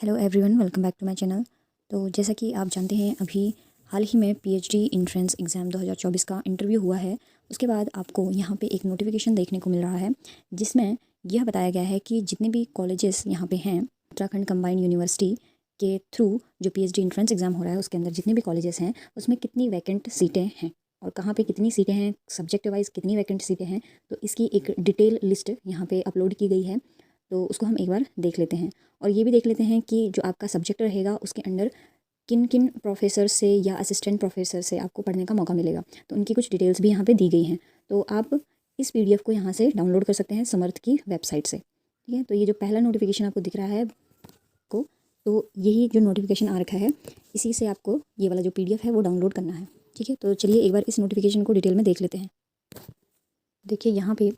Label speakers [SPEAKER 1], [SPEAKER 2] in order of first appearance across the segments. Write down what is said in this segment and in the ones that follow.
[SPEAKER 1] Hello everyone, welcome back to my channel. तो जैसा कि आप जानते हैं, अभी हाल ही में पीएचडी एंट्रेंस एग्ज़ाम 2024 का इंटरव्यू हुआ है। उसके बाद आपको यहाँ पे एक नोटिफिकेशन देखने को मिल रहा है जिसमें यह बताया गया है कि जितने भी कॉलेजेस यहाँ पे हैं उत्तराखंड कंबाइंड यूनिवर्सिटी के थ्रू जो पीएचडी एंट्रेंस एग्ज़ाम हो रहा है उसके अंदर जितने भी कॉलेजेस हैं उसमें कितनी वैकेंट सीटें हैं और कहाँ पे कितनी सीटें हैं, सब्जेक्ट वाइज कितनी वैकेंट सीटें हैं। तो इसकी एक डिटेल लिस्ट यहाँ पे अपलोड की गई है, तो उसको हम एक बार देख लेते हैं। और ये भी देख लेते हैं कि जो आपका सब्जेक्ट रहेगा उसके अंडर किन किन प्रोफेसर से या असिस्टेंट प्रोफेसर से आपको पढ़ने का मौका मिलेगा। तो उनकी कुछ डिटेल्स भी यहाँ पे दी गई हैं। तो आप इस पीडीएफ को यहाँ से डाउनलोड कर सकते हैं समर्थ की वेबसाइट से। ठीक है, तो ये जो पहला नोटिफिकेशन आपको दिख रहा है को, तो यही जो नोटिफिकेशन आ रखा है इसी से आपको ये वाला जो पीडीएफ है वो डाउनलोड करना है। ठीक है, तो चलिए एक बार इस नोटिफिकेशन को डिटेल में देख लेते हैं। देखिए यहाँ पे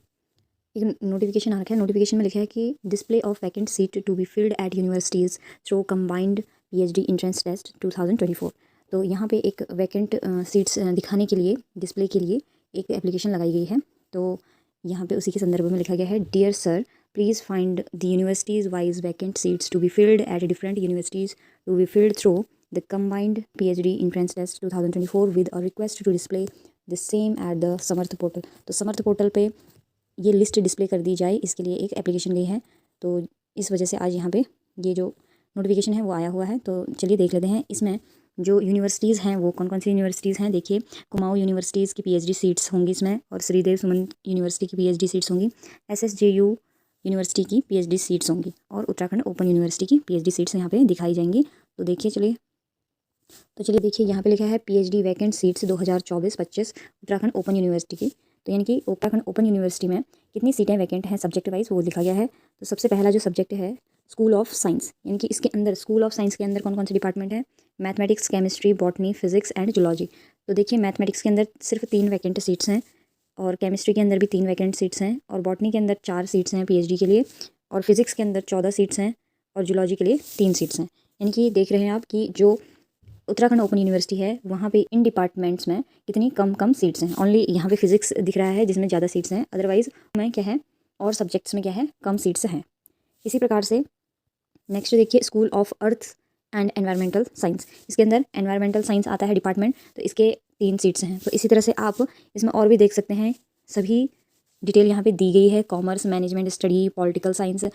[SPEAKER 1] एक नोटिफिकेशन आ रखा है। नोटिफिकेशन में लिखा है कि display of vacant seat to be filled at universities through combined PhD entrance test 2024। तो यहाँ पे एक वैकेंट सीट्स दिखाने के लिए, डिस्प्ले के लिए एक एप्लीकेशन लगाई गई है। तो यहाँ पे उसी के संदर्भ में लिखा गया है, dear sir, please find the universities wise vacant seats to be filled at different universities to be filled through the combined PhD entrance test 2024 with a request to display the same at the Samarth portal. तो Samarth portal पे ये list display कर दी जाए, इसके लिए एक application गई है। तो इस वजह से आज यहाँ पे ये जो नोटिफिकेशन है वो आया हुआ है। तो चलिए देख लेते हैं इसमें जो यूनिवर्सिटीज़ हैं वो कौन कौन सी यूनिवर्सिटीज़ हैं। देखिए, कुमाऊँ यूनिवर्सिटीज़ की पीएचडी सीट्स होंगी इसमें, और श्रीदेव सुमन यूनिवर्सिटी की पीएचडी सीट्स होंगी, एसएसजेयू यूनिवर्सिटी की पीएचडी सीट्स होंगी, और उत्तराखंड ओपन यूनिवर्सिटी की पीएचडी सीट्स यहाँ पे दिखाई जाएंगी। तो देखिए यहाँ पे लिखा है PhD vacant seats 2024-25 Uttarakhand open university की। तो यानी कि उत्तराखंड ओपन यूनिवर्सिटी में कितनी सीटें वैकेंट हैं सब्जेक्ट वाइज वो लिखा गया है। तो सबसे पहला जो सब्जेक्ट है स्कूल ऑफ साइंस, यानी कि इसके अंदर स्कूल ऑफ साइंस के अंदर कौन कौन से डिपार्टमेंट है, mathematics, chemistry, botany, physics and zoology. तो देखिए मैथमेटिक्स के अंदर सिर्फ 3 वैकेंट सीट्स हैं, और केमिस्ट्री के अंदर भी 3 वैकेंट सीट्स हैं, और बॉटनी के अंदर 4 सीट्स हैं पीएचडी के लिए, और फिजिक्स के अंदर 14 सीट्स हैं, और जूलॉजी के लिए 3 सीट्स हैं। यानी कि देख रहे हैं आप कि जो उत्तराखंड ओपन यूनिवर्सिटी है वहाँ पे इन डिपार्टमेंट्स में कितनी कम सीट्स हैं। ओनली यहाँ पे फिजिक्स दिख रहा है जिसमें ज़्यादा सीट्स हैं, अदरवाइज में क्या है और सब्जेक्ट्स में क्या है, कम सीट्स हैं। इसी प्रकार से नेक्स्ट देखिए school of earth and environmental science, इसके अंदर एनवायरमेंटल साइंस आता है डिपार्टमेंट, तो इसके 3 सीट्स हैं। तो इसी तरह से आप इसमें और भी देख सकते हैं, सभी डिटेल यहाँ पे दी गई है। Commerce, management study, political science,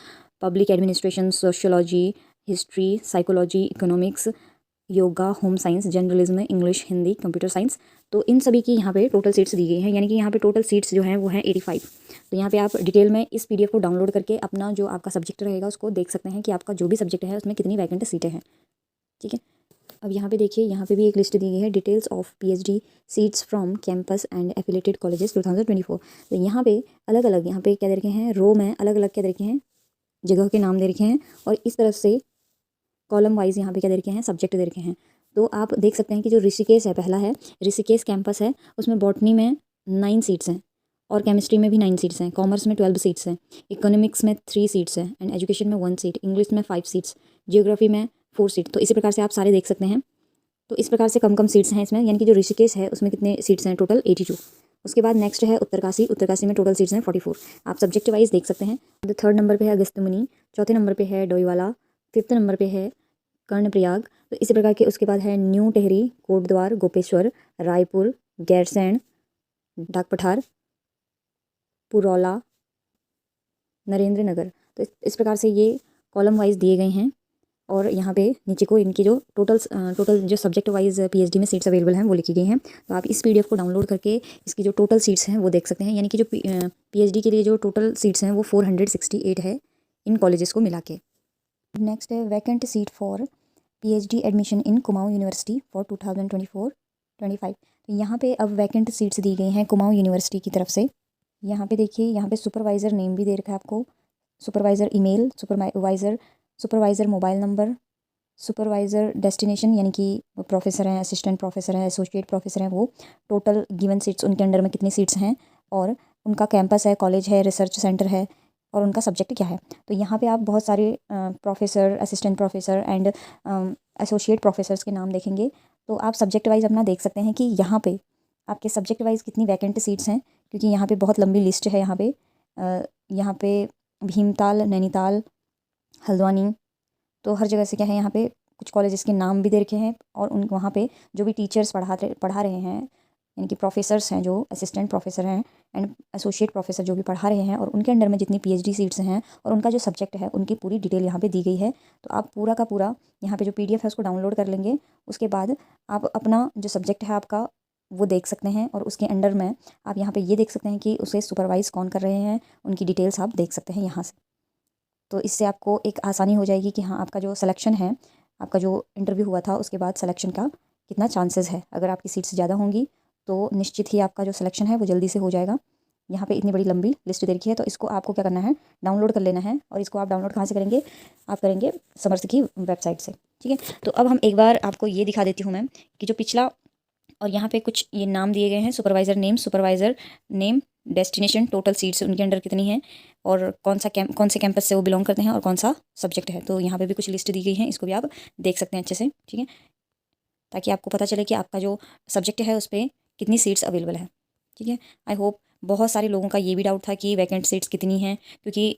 [SPEAKER 1] public administration, sociology, history, psychology, economics, yoga, home science, journalism, English, Hindi, computer science. तो इन सभी की यहाँ पे टोटल सीट्स दी गई हैं, यानी कि यहाँ पे टोटल सीट्स जो हैं वो हैं 85। तो यहाँ पे आप डिटेल में इस पीडीएफ को डाउनलोड करके अपना जो आपका सब्जेक्ट रहेगा उसको देख सकते हैं कि आपका जो भी सब्जेक्ट है उसमें कितनी वैकेंट सीटें हैं। ठीक है, अब यहाँ पे देखिए, यहाँ पे भी एक लिस्ट दी गई है, details of PhD seats from campus and affiliated colleges 2024। तो यहाँ पे अलग अलग, यहाँ पे क्या दे रखे हैं, रो में अलग अलग क्या दे रखे हैं, जगह के नाम दे रखे हैं, और इस तरफ से कॉलम वाइज यहाँ पे क्या दे रखे हैं, सब्जेक्ट दे रखे हैं। तो आप देख सकते हैं कि जो ऋषिकेश है, पहला है ऋषिकेश कैंपस है, उसमें बॉटनी में 9 सीट्स हैं, और केमिस्ट्री में भी 9 सीट्स हैं, कॉमर्स में 12 सीट्स हैं, इकोनॉमिक्स में 3 सीट्स हैं, एंड एजुकेशन में 1 सीट, इंग्लिश में 5 सीट्स, जियोग्राफी में 4 सीट। तो इसी प्रकार से आप सारे देख सकते हैं। तो इस प्रकार से कम सीट्स हैं इसमें, यानी कि जो ऋषिकेश है उसमें कितने सीट्स हैं, टोटल 82। उसके बाद नेक्स्ट है उत्तरकाशी, उत्तरकाशी में टोटल सीट्स हैं 44। आप सब्जेक्ट वाइज देख सकते हैं। तो 3rd नंबर पे है अगस्त्यमुनि, 4थे नंबर पे है डोईवाला, 5th नंबर पे है कर्णप्रयाग। तो इसी प्रकार के उसके बाद है न्यू टेहरी, कोटद्वार, गोपेश्वर, रायपुर, गैरसैंण, डाक पठार, पुरौला, नरेंद्र नगर। तो इस प्रकार से ये कॉलम वाइज दिए गए हैं, और यहाँ पे नीचे को इनकी जो टोटल जो सब्जेक्ट वाइज पीएचडी में सीट्स अवेलेबल हैं वो लिखी गई हैं। तो आप इस पीडीएफ को डाउनलोड करके इसकी जो टोटल सीट्स हैं वो देख सकते हैं, यानी कि जो पीएचडी के लिए जो टोटल सीट्स हैं वो 468 है इन कॉलेजेस को मिला के। नेक्स्ट है vacant seat for PhD admission in Kumaon university for 2024-25। तो यहाँ पे अब वैकेंट सीट्स दी गई हैं कुमाऊँ यूनिवर्सिटी की तरफ से। यहाँ पे देखिए, यहाँ पे सुपरवाइज़र नेम भी दे रखा है आपको, supervisor email, supervisor mobile number, supervisor destination, यानी कि प्रोफेसर हैं, असिस्टेंट प्रोफेसर हैं, एसोसिएट प्रोफेसर हैं, वो टोटल गिवन सीट्स उनके अंडर में कितनी सीट्स हैं, और उनका कैंपस है, कॉलेज है, रिसर्च सेंटर है, और उनका सब्जेक्ट क्या है। तो यहाँ पे आप बहुत सारे professor, assistant professor and associate professors के नाम देखेंगे। तो आप सब्जेक्ट वाइज अपना देख सकते हैं कि यहाँ पे आपके सब्जेक्ट वाइज कितनी वैकेंट सीट्स हैं, क्योंकि यहाँ पे बहुत लंबी लिस्ट है। यहाँ पे भीमताल, नैनीताल, हल्द्वानी, तो हर जगह से क्या है, यहाँ पे कुछ कॉलेजेस के नाम भी दे रखे हैं और उन वहाँ पे जो भी टीचर्स पढ़ा रहे हैं, यानी कि प्रोफेसर्स हैं, जो असिस्टेंट प्रोफेसर हैं एंड एसोसिएट प्रोफेसर जो भी पढ़ा रहे हैं, और उनके अंडर में जितनी पीएचडी सीट्स हैं और उनका जो सब्जेक्ट है उनकी पूरी डिटेल यहाँ पे दी गई है। तो आप पूरा का पूरा यहाँ पे जो पीडीएफ है उसको डाउनलोड कर लेंगे। उसके बाद आप अपना जो सब्जेक्ट है आपका वो देख सकते हैं, और उसके अंडर में आप यहाँ पे ये देख सकते हैं कि उसे सुपरवाइज़ कौन कर रहे हैं, उनकी डिटेल्स आप देख सकते हैं यहाँ से। तो इससे आपको एक आसानी हो जाएगी कि हाँ, आपका जो सिलेक्शन है, आपका जो इंटरव्यू हुआ था उसके बाद सिलेक्शन का कितना चांसेस है। अगर आपकी सीट्स ज़्यादा होंगी तो निश्चित ही आपका जो सिलेक्शन है वो जल्दी से हो जाएगा। यहाँ पे इतनी बड़ी लंबी लिस्ट दे रखी है, तो इसको आपको क्या करना है, डाउनलोड कर लेना है। और इसको आप डाउनलोड कहाँ से करेंगे, आप करेंगे समर्थ की वेबसाइट से, ठीक है। तो अब हम एक बार आपको ये दिखा देती हूँ मैम कि जो पिछला, और यहाँ पे कुछ ये नाम दिए गए हैं, supervisor name, destination, total seats उनके अंडर कितनी है, और कौन से कैंपस से वो बिलोंग करते हैं, और कौन सा सब्जेक्ट है। तो यहाँ पे भी कुछ लिस्ट दी गई है, इसको भी आप देख सकते हैं अच्छे से, ठीक है, ताकि आपको पता चले कि आपका जो सब्जेक्ट है उस पर कितनी सीट्स अवेलेबल है, ठीक है। आई होप बहुत सारे लोगों का ये भी डाउट था कि वैकेंट सीट्स कितनी हैं, क्योंकि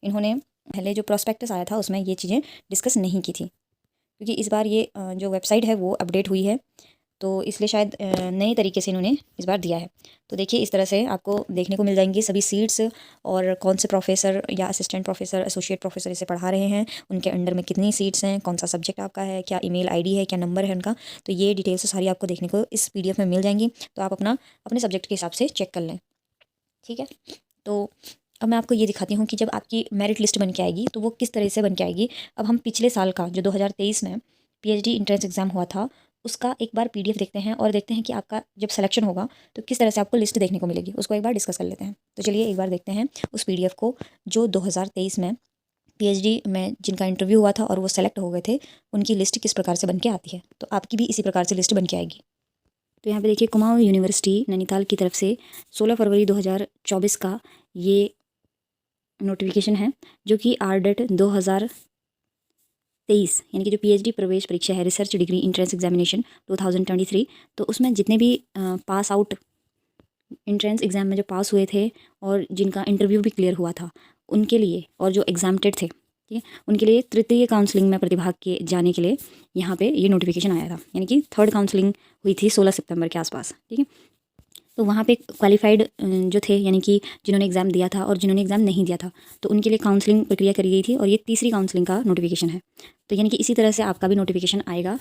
[SPEAKER 1] इन्होंने पहले जो प्रॉस्पेक्टस आया था उसमें ये चीज़ें डिस्कस नहीं की थी, क्योंकि इस बार ये जो वेबसाइट है वो अपडेट हुई है, तो इसलिए शायद नए तरीके से इन्होंने इस बार दिया है। तो देखिए इस तरह से आपको देखने को मिल जाएंगी सभी सीट्स, और कौन से प्रोफेसर या असिस्टेंट प्रोफेसर, एसोसिएट प्रोफेसर इसे पढ़ा रहे हैं, उनके अंडर में कितनी सीट्स हैं, कौन सा सब्जेक्ट आपका है, क्या ईमेल आईडी है, क्या नंबर है उनका। तो ये डिटेल्स सारी आपको देखने को इस पीडीएफ में मिल जाएंगी। तो आप अपने सब्जेक्ट के हिसाब से चेक कर लें, ठीक है। तो अब मैं आपको ये दिखाती हूँ कि जब आपकी मेरिट लिस्ट बन के आएगी तो वो किस तरह से बन के आएगी। अब हम पिछले साल का जो 2023 में पीएचडी एंट्रेंस एग्ज़ाम हुआ था उसका एक बार पीडीएफ देखते हैं, और देखते हैं कि आपका जब सिलेक्शन होगा तो किस तरह से आपको लिस्ट देखने को मिलेगी, उसको एक बार डिस्कस कर लेते हैं। तो चलिए एक बार देखते हैं उस पीडीएफ को, जो 2023 में पीएचडी में जिनका इंटरव्यू हुआ था और वो सेलेक्ट हो गए थे, उनकी लिस्ट किस प्रकार से बन के आती है। तो आपकी भी इसी प्रकार से लिस्ट बन के आएगी। तो यहाँ पे देखिए, कुमाऊं यूनिवर्सिटी नैनीताल की तरफ से 16 फरवरी 2024 का ये नोटिफिकेशन है, जो कि आरडेट 2023 यानी कि जो पीएचडी प्रवेश परीक्षा है, रिसर्च डिग्री एंट्रेंस एग्जामिनेशन 2023, तो उसमें जितने भी पास आउट एंट्रेंस एग्ज़ाम में जो पास हुए थे और जिनका इंटरव्यू भी क्लियर हुआ था उनके लिए, और जो एग्जाम्प्टेड थे, ठीक है, उनके लिए तृतीय काउंसलिंग में प्रतिभाग के जाने के लिए यहाँ पे ये नोटिफिकेशन आया था। यानी कि थर्ड काउंसलिंग हुई थी 16 सितंबर के आसपास, ठीक है। तो वहाँ पे क्वालिफाइड जो थे, यानी कि जिन्होंने एग्ज़ाम दिया था और जिन्होंने एग्ज़ाम नहीं दिया था, तो उनके लिए काउंसलिंग प्रक्रिया करी गई थी, और ये तीसरी काउंसलिंग का नोटिफिकेशन है। तो यानी कि इसी तरह से आपका भी नोटिफिकेशन आएगा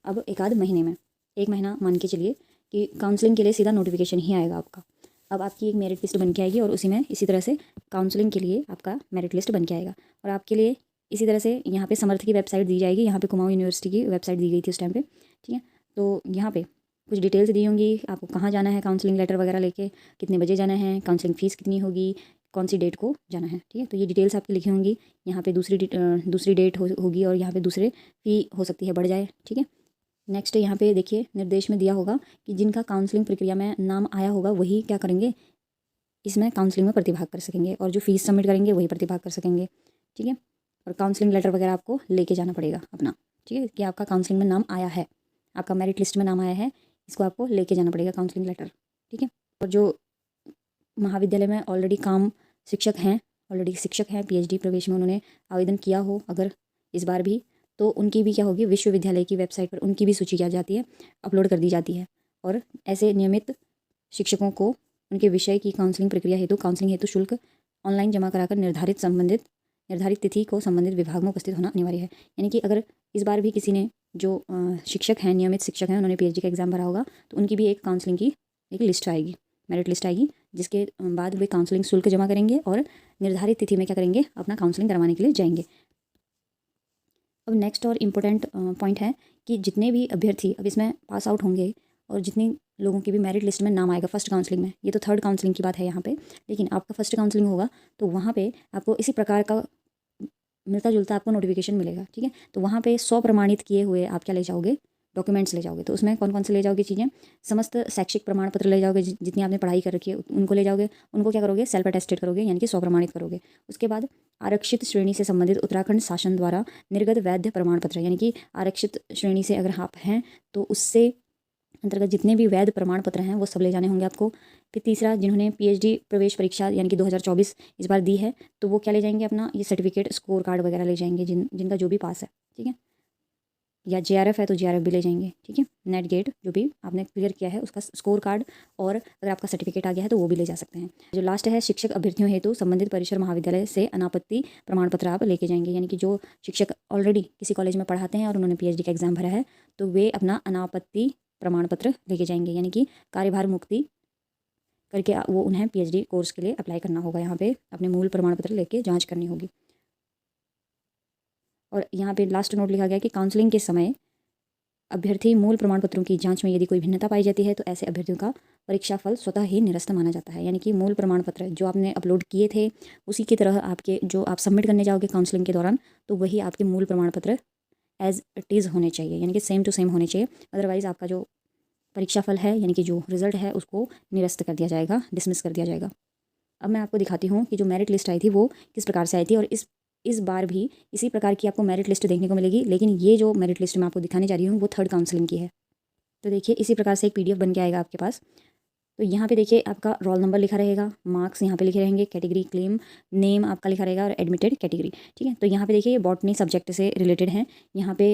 [SPEAKER 1] अब एक आध महीने में, एक महीना मान के चलिए कि काउंसलिंग के लिए सीधा नोटिफिकेशन ही आएगा आपका। अब आपकी एक मेरिट लिस्ट बन के आएगी, और उसी में इसी तरह से काउंसलिंग के लिए आपका मेरिट लिस्ट बन के आएगा। और आपके लिए इसी तरह से यहाँ पे समर्थ की वेबसाइट दी जाएगी, यहाँ पे कुमाऊं यूनिवर्सिटी की वेबसाइट दी गई थी उस टाइम पे, ठीक है। तो यहाँ पे कुछ डिटेल्स दी होंगी, आपको कहाँ जाना है काउंसलिंग लेटर वगैरह लेके, कितने बजे जाना है, काउंसलिंग फ़ीस कितनी होगी, कौन सी डेट को जाना है, ठीक है। तो ये डिटेल्स आपकी लिखी होंगी। यहाँ पे दूसरी डेट होगी, और यहाँ पे दूसरे फ़ी हो सकती है बढ़ जाए, ठीक है। नेक्स्ट यहाँ पे देखिए निर्देश में दिया होगा कि जिनका काउंसलिंग प्रक्रिया में नाम आया होगा वही क्या करेंगे, इसमें काउंसलिंग में प्रतिभाग कर सकेंगे, और जो फीस सबमिट करेंगे वही प्रतिभाग कर सकेंगे, ठीक है। और काउंसलिंग लेटर वगैरह आपको लेके जाना पड़ेगा अपना, ठीक है, कि आपका काउंसलिंग में नाम आया है, आपका मेरिट लिस्ट में नाम आया है, इसको आपको लेके जाना पड़ेगा काउंसलिंग लेटर, ठीक है। और जो महाविद्यालय में ऑलरेडी शिक्षक हैं पीएचडी प्रवेश में, उन्होंने आवेदन किया हो अगर इस बार भी, तो उनकी भी क्या होगी, विश्वविद्यालय की वेबसाइट पर उनकी भी सूची क्या जाती है, अपलोड कर दी जाती है। और ऐसे नियमित शिक्षकों को उनके विषय की काउंसलिंग हेतु शुल्क ऑनलाइन जमा कराकर निर्धारित तिथि को संबंधित विभाग में उपस्थित होना अनिवार्य है। यानी कि अगर इस बार भी किसी ने जो शिक्षक हैं, नियमित शिक्षक हैं, उन्होंने पीएचडी का एग्ज़ाम भरा होगा, तो उनकी भी एक काउंसलिंग की एक लिस्ट आएगी, मेरिट लिस्ट आएगी, जिसके बाद वे काउंसलिंग शुल्क जमा करेंगे और निर्धारित तिथि में क्या करेंगे, अपना काउंसलिंग करवाने के लिए जाएंगे। अब नेक्स्ट और इम्पोर्टेंट पॉइंट है कि जितने भी अभ्यर्थी अब इसमें पास आउट होंगे और जितने लोगों की भी मेरिट लिस्ट में नाम आएगा फर्स्ट काउंसलिंग में, ये तो थर्ड काउंसलिंग की बात है यहाँ पे, लेकिन आपका फर्स्ट काउंसलिंग होगा तो वहाँ पे आपको इसी प्रकार का मिलता जुलता आपको नोटिफिकेशन मिलेगा, ठीक है। तो वहाँ पे 100 प्रमाणित किए हुए आप क्या ले जाओगे, डॉक्यूमेंट्स ले जाओगे। तो उसमें कौन कौन से ले जाओगे चीज़ें, समस्त शैक्षिक प्रमाण पत्र ले जाओगे, जितनी आपने पढ़ाई कर रखी है उनको ले जाओगे, उनको क्या करोगे, सेल्फ अटेस्टेड करोगे, यानी कि 100 प्रमाणित करोगे। उसके बाद आरक्षित श्रेणी से संबंधित उत्तराखंड शासन द्वारा निर्गत वैध प्रमाण पत्र, यानी कि आरक्षित श्रेणी से अगर आप हैं तो उससे अंतर्गत जितने भी वैध प्रमाण पत्र हैं वो सब ले जाने होंगे आपको। फिर तीसरा, जिन्होंने पीएचडी प्रवेश परीक्षा यानी कि 2024 इस बार दी है, तो वो क्या ले जाएंगे, अपना ये सर्टिफिकेट, स्कोर कार्ड वगैरह ले जाएंगे, जिनका जो भी पास है, ठीक है। या जेआरएफ है तो जेआरएफ भी ले जाएंगे, ठीक है। नेट गेट जो भी आपने क्लियर किया है उसका स्कोर कार्ड, और अगर आपका सर्टिफिकेट आ गया है तो वो भी ले जा सकते हैं। जो लास्ट है, शिक्षक अभ्यर्थियों हेतु संबंधित परिसर महाविद्यालय से अनापत्ति प्रमाण पत्र आप लेके जाएंगे, यानी कि जो शिक्षक ऑलरेडी किसी कॉलेज में पढ़ाते हैं और उन्होंने पीएचडी का एग्जाम भरा है, तो वे अपना अनापत्ति प्रमाण पत्र लेके जाएंगे, यानी कि कार्यभार मुक्ति करके वो उन्हें पीएचडी कोर्स के लिए अप्लाई करना होगा। यहाँ पे अपने मूल प्रमाण पत्र लेके जाँच करनी होगी। और यहाँ पे लास्ट नोट लिखा गया कि काउंसलिंग के समय अभ्यर्थी मूल प्रमाण पत्रों की जांच में यदि कोई भिन्नता पाई जाती है तो ऐसे अभ्यर्थियों का परीक्षा फल स्वतः ही निरस्त माना जाता है, यानी कि मूल प्रमाण पत्र जो आपने अपलोड किए थे उसी की तरह आपके जो आप सबमिट करने जाओगे काउंसलिंग के दौरान, तो वही आपके मूल प्रमाण पत्र एज इट इज़ होने चाहिए, यानी कि सेम टू सेम होने चाहिए। अदरवाइज़ आपका जो परीक्षा फल है यानी कि जो रिजल्ट है उसको निरस्त कर दिया जाएगा, डिसमिस कर दिया जाएगा। अब मैं आपको दिखाती हूँ कि जो मेरिट लिस्ट आई थी वो किस प्रकार से आई थी, और इस बार भी इसी प्रकार की आपको मेरिट लिस्ट देखने को मिलेगी, लेकिन ये जो मेरिट लिस्ट मैं आपको दिखाने जा रही हूँ वो थर्ड काउंसलिंग की है। तो देखिए इसी प्रकार से एक पीडीएफ बन के आएगा आपके पास। तो यहाँ पे देखिए आपका रोल नंबर लिखा रहेगा, मार्क्स यहाँ पे लिखे रहेंगे, कैटेगरी क्लेम, नेम आपका लिखा रहेगा और एडमिटेड कैटेगरी, ठीक है। तो यहाँ पे देखिए ये बॉटनी सब्जेक्ट से रिलेटेड है। यहाँ पे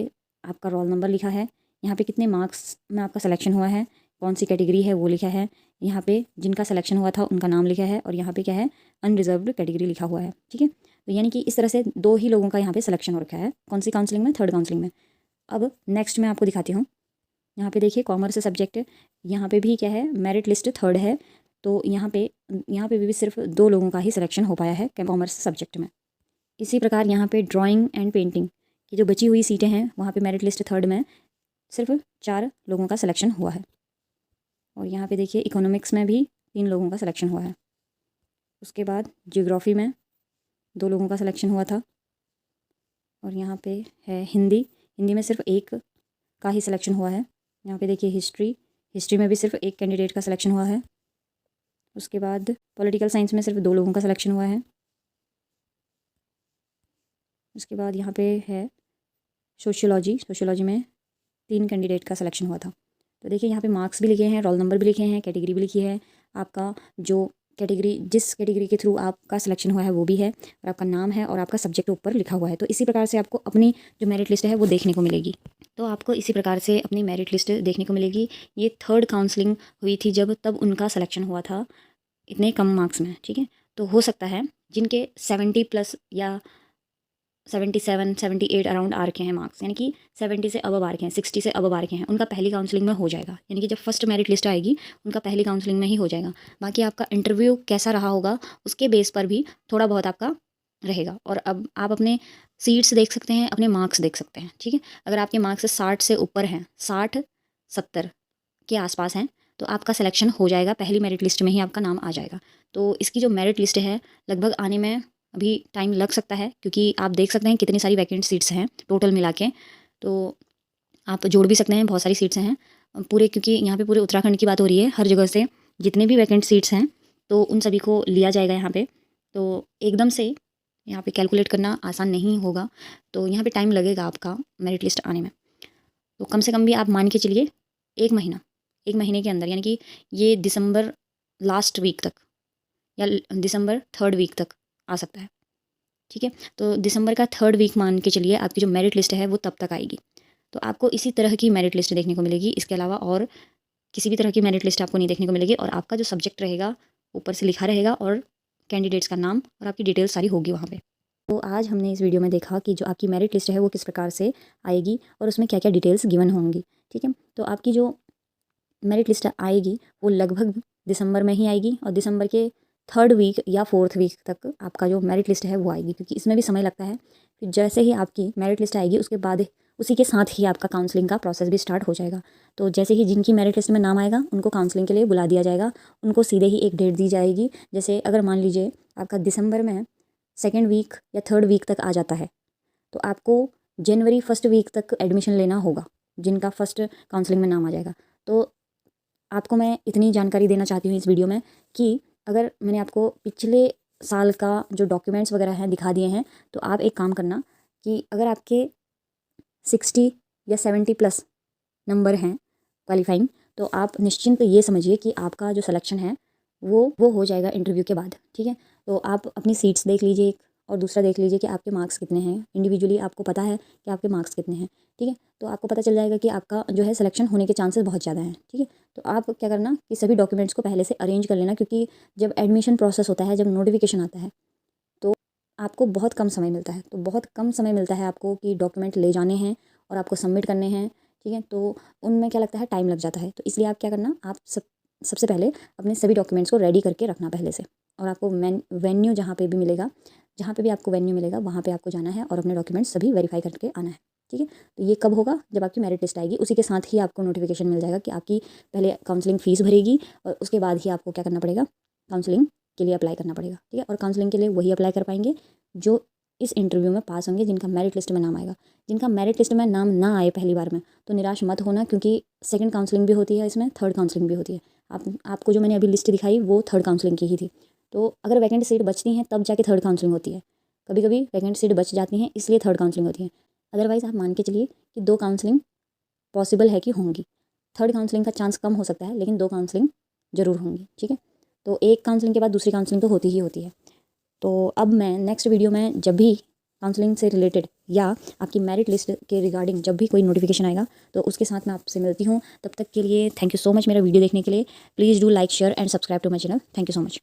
[SPEAKER 1] आपका रोल नंबर लिखा है, यहाँ पे कितने मार्क्स में आपका सिलेक्शन हुआ है, कौन सी कैटेगरी है वो लिखा है, यहाँ पे जिनका सिलेक्शन हुआ था उनका नाम लिखा है, और यहाँ पे क्या है, अनरिजर्व्ड कैटेगरी लिखा हुआ है, ठीक है। तो यानी कि इस तरह से 2 ही लोगों का यहाँ पे सिलेक्शन हो रखा है, कौन सी काउंसलिंग में, थर्ड काउंसलिंग में। अब नेक्स्ट मैं आपको दिखाती हूँ। यहाँ पे देखिए कॉमर्स सब्जेक्ट, यहाँ पे भी क्या है, मेरिट लिस्ट थर्ड है, तो यहाँ पे भी सिर्फ 2 लोगों का ही सिलेक्शन हो पाया है कॉमर्स सब्जेक्ट में। इसी प्रकार यहाँ पे ड्राइंग एंड पेंटिंग की जो बची हुई सीटें हैं वहाँ पे मेरिट लिस्ट थर्ड में सिर्फ 4 लोगों का सिलेक्शन हुआ है। और यहाँ पे देखिए इकोनॉमिक्स में भी 3 लोगों का सिलेक्शन हुआ है। उसके बाद जियोग्राफी में 2 लोगों का सिलेक्शन हुआ था। और यहाँ पे है हिंदी में सिर्फ 1 का ही सिलेक्शन हुआ है। यहाँ पे देखिए हिस्ट्री में भी सिर्फ 1 कैंडिडेट का सिलेक्शन हुआ है। उसके बाद पॉलिटिकल साइंस में सिर्फ 2 लोगों का सिलेक्शन हुआ है। उसके बाद यहाँ पे है सोशियोलॉजी में 3 कैंडिडेट का सिलेक्शन हुआ था। तो देखिए यहाँ पे मार्क्स भी लिखे हैं, रोल नंबर भी लिखे हैं, कैटेगरी भी लिखी है, आपका जो कैटेगरी जिस कैटेगरी के थ्रू आपका सिलेक्शन हुआ है वो भी है, और आपका नाम है और आपका सब्जेक्ट ऊपर लिखा हुआ है। तो इसी प्रकार से आपको अपनी जो मेरिट लिस्ट है वो देखने को मिलेगी। तो आपको इसी प्रकार से अपनी मेरिट लिस्ट देखने को मिलेगी। ये थर्ड काउंसलिंग हुई थी जब तब उनका सिलेक्शन हुआ था इतने कम मार्क्स में, ठीक है। तो हो सकता है जिनके 70+ या 77 78 अराउंड आ रखे हैं मार्क्स, यानी कि 70 से अबव आ रखे हैं, 60 से अबव आ रखे हैं, उनका पहली काउंसलिंग में हो जाएगा, यानी कि जब फर्स्ट मेरिट लिस्ट आएगी उनका पहली काउंसलिंग में ही हो जाएगा। बाकी आपका इंटरव्यू कैसा रहा होगा उसके बेस पर भी थोड़ा बहुत आपका रहेगा। और अब आप अपने सीट्स देख सकते हैं, अपने मार्क्स देख सकते हैं, ठीक है। अगर आपके मार्क्स 60 से ऊपर हैं, 60-70 के आसपास हैं, तो आपका सिलेक्शन हो जाएगा, पहली मेरिट लिस्ट में ही आपका नाम आ जाएगा। तो इसकी जो मेरिट लिस्ट है लगभग आने में अभी टाइम लग सकता है, क्योंकि आप देख सकते हैं कितनी सारी वैकेंट सीट्स हैं टोटल मिला के। तो आप जोड़ भी सकते हैं, बहुत सारी सीट्स हैं पूरे, क्योंकि यहाँ पे पूरे उत्तराखंड की बात हो रही है, हर जगह से जितने भी वैकेंट सीट्स हैं तो उन सभी को लिया जाएगा यहाँ पे। तो एकदम से यहाँ पे कैलकुलेट करना आसान नहीं होगा, तो यहाँ पे टाइम लगेगा आपका मेरिट लिस्ट आने में। तो कम से कम भी आप मान के चलिए 1 महीने के अंदर, यानी कि ये दिसंबर लास्ट वीक तक या दिसंबर थर्ड वीक तक आ सकता है, ठीक है। तो दिसंबर का थर्ड वीक मान के चलिए आपकी जो मेरिट लिस्ट है वो तब तक आएगी। तो आपको इसी तरह की मेरिट लिस्ट देखने को मिलेगी, इसके अलावा और किसी भी तरह की मेरिट लिस्ट आपको नहीं देखने को मिलेगी। और आपका जो सब्जेक्ट रहेगा ऊपर से लिखा रहेगा, और कैंडिडेट्स का नाम और आपकी डिटेल्स सारी होगी वहाँ पे। तो आज हमने इस वीडियो में देखा कि जो आपकी मेरिट लिस्ट है वो किस प्रकार से आएगी और उसमें क्या क्या डिटेल्स गिवन होंगी, ठीक है। तो आपकी जो मेरिट लिस्ट आएगी वो लगभग दिसंबर में ही आएगी, और दिसंबर के थर्ड वीक या फोर्थ वीक तक आपका जो मेरिट लिस्ट है वो आएगी, क्योंकि इसमें भी समय लगता है। फिर जैसे ही आपकी मेरिट लिस्ट आएगी उसके बाद उसी के साथ ही आपका काउंसलिंग का प्रोसेस भी स्टार्ट हो जाएगा। तो जैसे ही जिनकी मेरिट लिस्ट में नाम आएगा उनको काउंसलिंग के लिए बुला दिया जाएगा, उनको सीधे ही एक डेट दी जाएगी। जैसे अगर मान लीजिए आपका दिसंबर में 2nd वीक या 3rd वीक तक आ जाता है, तो आपको जनवरी 1st वीक तक एडमिशन लेना होगा, जिनका फर्स्ट काउंसलिंग में नाम आ जाएगा। तो आपको मैं इतनी जानकारी देना चाहती हूँ इस वीडियो में कि अगर मैंने आपको पिछले साल का जो डॉक्यूमेंट्स वगैरह हैं दिखा दिए हैं, तो आप एक काम करना कि अगर आपके 60 या 70+ नंबर हैं क्वालिफाइंग, तो आप निश्चिंत ये समझिए कि आपका जो सिलेक्शन है वो हो जाएगा इंटरव्यू के बाद, ठीक है। तो आप अपनी सीट्स देख लीजिए और दूसरा देख लीजिए कि आपके मार्क्स कितने हैं। इंडिविजुअली आपको पता है कि आपके मार्क्स कितने हैं, ठीक है। तो आपको पता चल जाएगा कि आपका जो है सिलेक्शन होने के चांसेस बहुत ज़्यादा हैं, ठीक है। तो आप क्या करना कि सभी डॉक्यूमेंट्स को पहले से अरेंज कर लेना, क्योंकि जब एडमिशन प्रोसेस होता है, जब नोटिफिकेशन आता है, तो आपको बहुत कम समय मिलता है। तो बहुत कम समय मिलता है आपको कि डॉक्यूमेंट ले जाने हैं और आपको सबमिट करने हैं, ठीक है। तो उनमें क्या लगता है, टाइम लग जाता है। तो इसलिए आप क्या करना, आप सबसे पहले अपने सभी डॉक्यूमेंट्स को रेडी करके रखना पहले से। और आपको वेन्यू जहाँ पे भी मिलेगा, जहाँ पे भी आपको वेन्यू मिलेगा, वहाँ पे आपको जाना है और अपने डॉक्यूमेंट्स सभी वेरीफाई करके आना है, ठीक है। तो ये कब होगा, जब आपकी मेरिट लिस्ट आएगी, उसी के साथ ही आपको नोटिफिकेशन मिल जाएगा कि आपकी पहले काउंसलिंग फ़ीस भरेगी और उसके बाद ही आपको क्या करना पड़ेगा, काउंसलिंग के लिए अप्लाई करना पड़ेगा, ठीक है। और काउंसलिंग के लिए वही अप्लाई कर पाएंगे जो इस इंटरव्यू में पास होंगे, जिनका मेरिट लिस्ट में नाम आएगा। जिनका मेरिट लिस्ट में नाम ना आए पहली बार में, तो निराश मत होना, क्योंकि सेकंड काउंसलिंग भी होती है इसमें, थर्ड काउंसलिंग भी होती है। आपको जो मैंने अभी लिस्ट दिखाई वो थर्ड काउंसलिंग की ही थी। तो अगर वैकेंट सीट बचती हैं तब जाके थर्ड काउंसलिंग होती है। कभी कभी वैकेंट सीट बच जाती हैं इसलिए थर्ड काउंसलिंग होती है। अदरवाइज़ आप मान के चलिए कि 2 काउंसलिंग पॉसिबल है कि होंगी। थर्ड काउंसलिंग का चांस कम हो सकता है, लेकिन 2 काउंसलिंग ज़रूर होंगी, ठीक है। तो एक काउंसलिंग के बाद दूसरी काउंसलिंग तो होती ही होती है। तो अब मैं नेक्स्ट वीडियो में जब भी काउंसलिंग से रिलेटेड या आपकी मेरिट लिस्ट के रिगार्डिंग जब भी कोई नोटिफिकेशन आएगा, तो उसके साथ मैं आपसे मिलती हूँ। तब तक के लिए थैंक यू सो मच मेरा वीडियो देखने के लिए। Please do like, share and subscribe to my channel. Thank you so much.